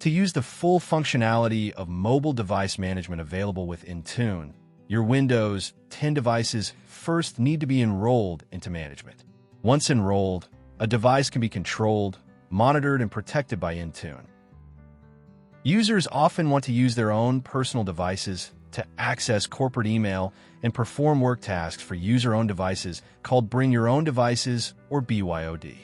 To use the full functionality of mobile device management available with Intune, your Windows 10 devices first need to be enrolled into management. Once enrolled, a device can be controlled, monitored, and protected by Intune. Users often want to use their own personal devices to access corporate email and perform work tasks for user-owned devices called Bring Your Own Devices or BYOD.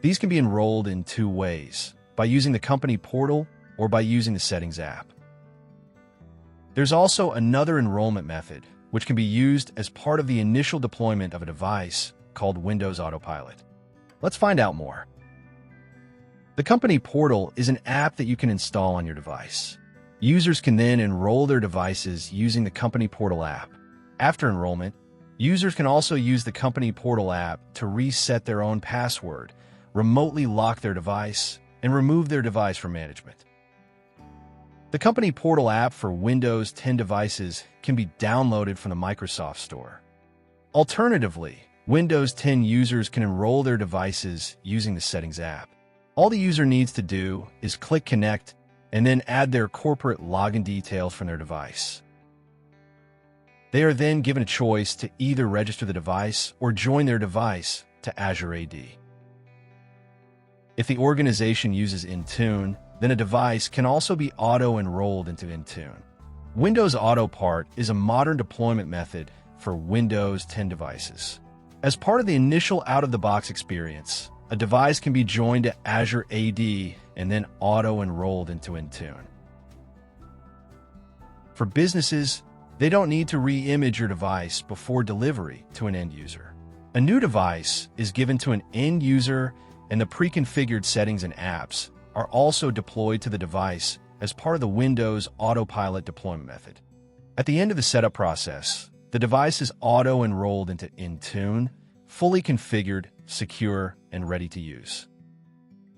These can be enrolled in two ways, by using the company portal or by using the Settings app. There's also another enrollment method, which can be used as part of the initial deployment of a device called Windows Autopilot. Let's find out more. The company portal is an app that you can install on your device. Users can then enroll their devices using the company portal app. After enrollment, users can also use the company portal app to reset their own password, remotely lock their device, and remove their device from management. The company portal app for Windows 10 devices can be downloaded from the Microsoft Store. Alternatively, Windows 10 users can enroll their devices using the Settings app. All the user needs to do is click Connect and then add their corporate login details from their device. They are then given a choice to either register the device or join their device to Azure AD. If the organization uses Intune, then a device can also be auto-enrolled into Intune. Windows Autopilot is a modern deployment method for Windows 10 devices. As part of the initial out-of-the-box experience, a device can be joined to Azure AD and then auto-enrolled into Intune. For businesses, they don't need to re-image your device before delivery to an end user. A new device is given to an end user, and the pre-configured settings and apps are also deployed to the device as part of the Windows Autopilot deployment method. At the end of the setup process, the device is auto-enrolled into Intune, fully configured, secure, and ready to use.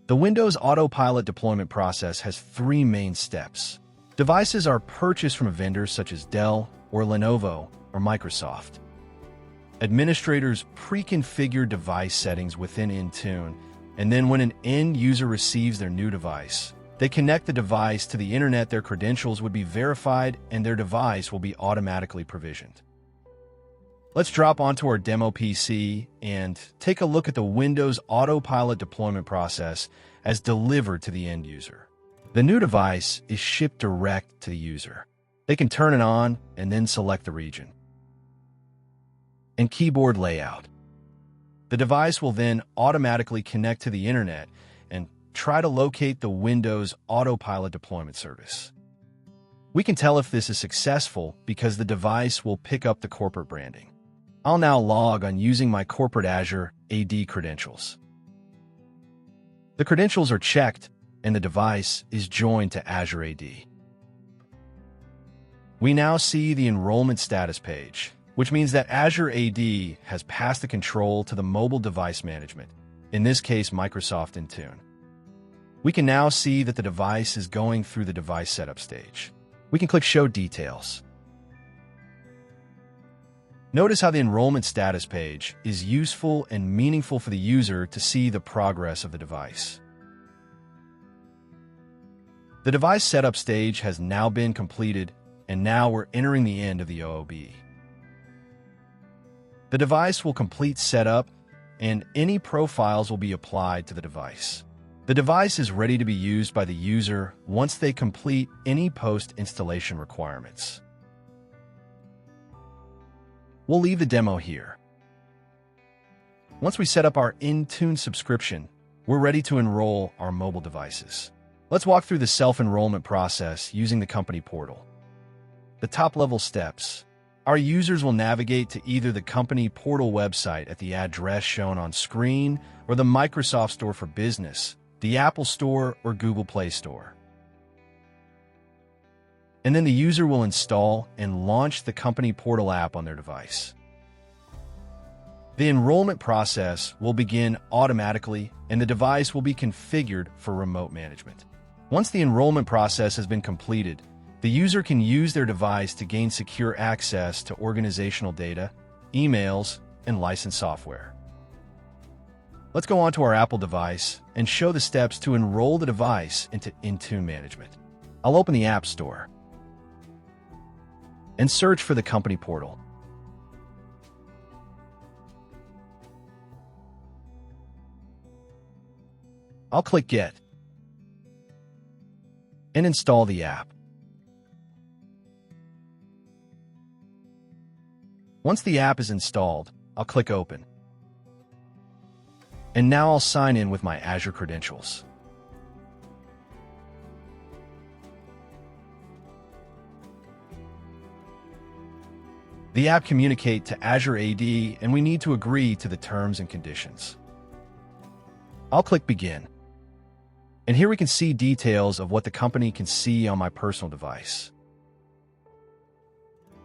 The Windows Autopilot deployment process has three main steps. Devices are purchased from vendors such as Dell or Lenovo or Microsoft. Administrators pre-configure device settings within Intune, and then when an end user receives their new device, they connect the device to the internet. Their credentials would be verified and their device will be automatically provisioned. Let's drop onto our demo PC and take a look at the Windows Autopilot deployment process as delivered to the end user. The new device is shipped direct to the user. They can turn it on and then select the region and keyboard layout. The device will then automatically connect to the internet and try to locate the Windows Autopilot deployment service. We can tell if this is successful because the device will pick up the corporate branding. I'll now log on using my corporate Azure AD credentials. The credentials are checked and the device is joined to Azure AD. We now see the enrollment status page, which means that Azure AD has passed the control to the mobile device management, in this case Microsoft Intune. We can now see that the device is going through the device setup stage. We can click Show Details. Notice how the enrollment status page is useful and meaningful for the user to see the progress of the device. The device setup stage has now been completed, and now we're entering the end of the OOB. The device will complete setup, and any profiles will be applied to the device. The device is ready to be used by the user once they complete any post-installation requirements. We'll leave the demo here. Once we set up our Intune subscription, we're ready to enroll our mobile devices. Let's walk through the self-enrollment process using the company portal. The top-level steps. Our users will navigate to either the company portal website at the address shown on screen or the Microsoft Store for Business, the Apple Store, or Google Play Store. And then the user will install and launch the company portal app on their device. The enrollment process will begin automatically, and the device will be configured for remote management. Once the enrollment process has been completed, the user can use their device to gain secure access to organizational data, emails, and licensed software. Let's go onto our Apple device and show the steps to enroll the device into Intune management. I'll open the App Store and search for the company portal. I'll click Get and install the app. Once the app is installed, I'll click Open. And now I'll sign in with my Azure credentials. The app communicates to Azure AD, and we need to agree to the terms and conditions. I'll click Begin. And here we can see details of what the company can see on my personal device.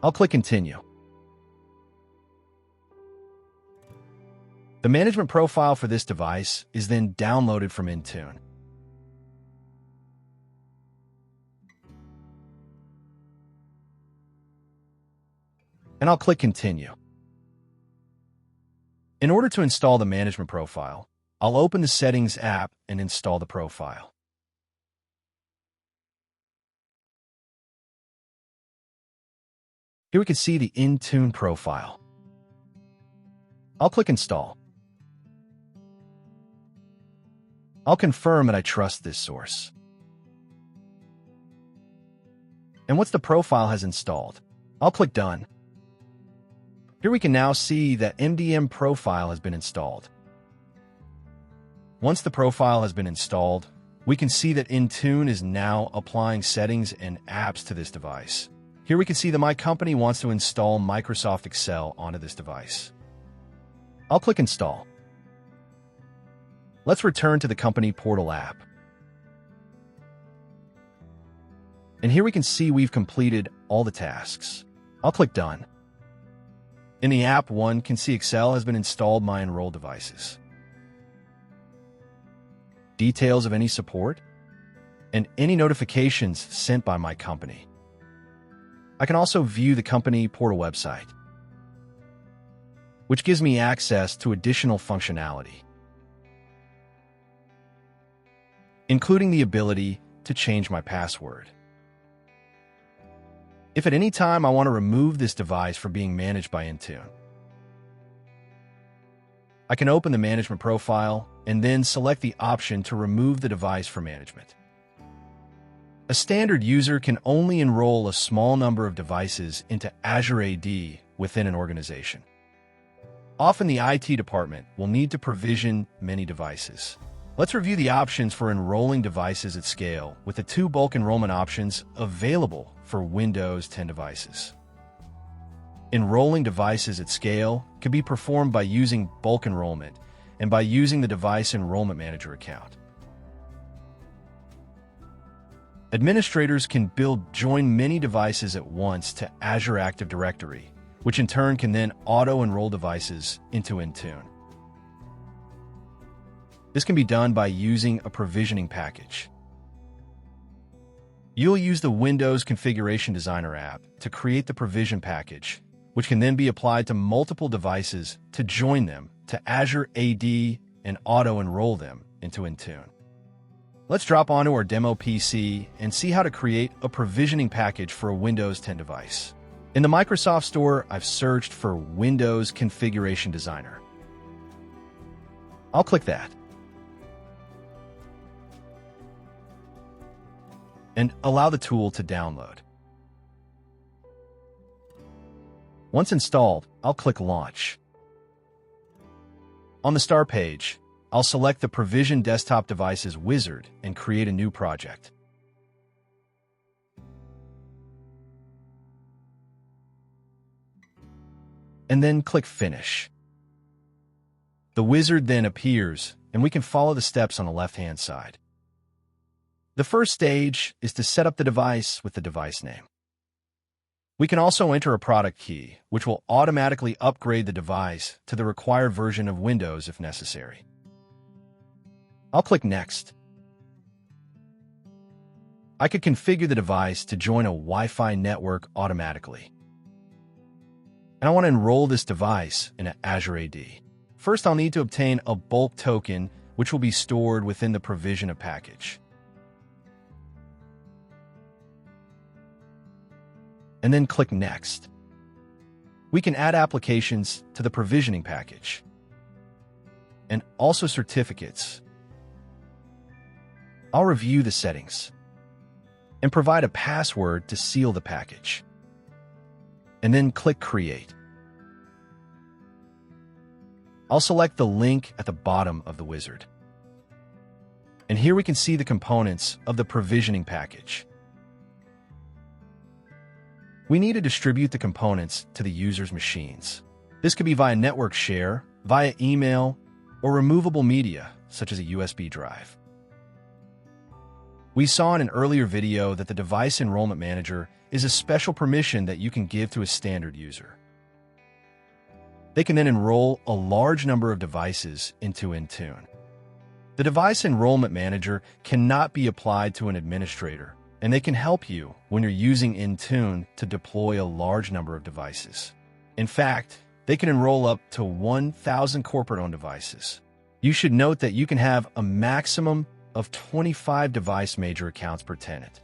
I'll click Continue. The management profile for this device is then downloaded from Intune. And I'll click Continue. In order to install the management profile, I'll open the Settings app and install the profile. Here we can see the Intune profile. I'll click Install. I'll confirm that I trust this source. And once the profile has installed, I'll click Done. Here we can now see that MDM profile has been installed. Once the profile has been installed, we can see that Intune is now applying settings and apps to this device. Here we can see that my company wants to install Microsoft Excel onto this device. I'll click Install. Let's return to the company portal app. And here we can see we've completed all the tasks. I'll click Done. In the app, one can see Excel has been installed on my Enroll devices. Details of any support, and any notifications sent by my company. I can also view the company portal website, which gives me access to additional functionality, including the ability to change my password. If at any time I want to remove this device from being managed by Intune, I can open the management profile and then select the option to remove the device from management. A standard user can only enroll a small number of devices into Azure AD within an organization. Often the IT department will need to provision many devices. Let's review the options for enrolling devices at scale with the two bulk enrollment options available for Windows 10 devices. Enrolling devices at scale can be performed by using bulk enrollment and by using the Device Enrollment Manager account. Administrators can join many devices at once to Azure Active Directory, which in turn can then auto-enroll devices into Intune. This can be done by using a provisioning package. You'll use the Windows Configuration Designer app to create the provision package, which can then be applied to multiple devices to join them to Azure AD and auto-enroll them into Intune. Let's drop onto our demo PC and see how to create a provisioning package for a Windows 10 device. In the Microsoft Store, I've searched for Windows Configuration Designer. I'll click that. And allow the tool to download. Once installed, I'll click Launch. On the Start page, I'll select the Provision Desktop Devices wizard and create a new project. And then click Finish. The wizard then appears, and we can follow the steps on the left-hand side. The first stage is to set up the device with the device name. We can also enter a product key, which will automatically upgrade the device to the required version of Windows if necessary. I'll click Next. I could configure the device to join a Wi-Fi network automatically. And I want to enroll this device in Azure AD. First, I'll need to obtain a bulk token, which will be stored within the provision of package. And then click Next. We can add applications to the provisioning package, and also certificates. I'll review the settings and provide a password to seal the package, and then click Create. I'll select the link at the bottom of the wizard. And here we can see the components of the provisioning package. We need to distribute the components to the user's machines. This could be via network share, via email, or removable media, such as a USB drive. We saw in an earlier video that the Device Enrollment Manager is a special permission that you can give to a standard user. They can then enroll a large number of devices into Intune. The Device Enrollment Manager cannot be applied to an administrator, and they can help you when you're using Intune to deploy a large number of devices. In fact, they can enroll up to 1,000 corporate-owned devices. You should note that you can have a maximum of 25 device major accounts per tenant.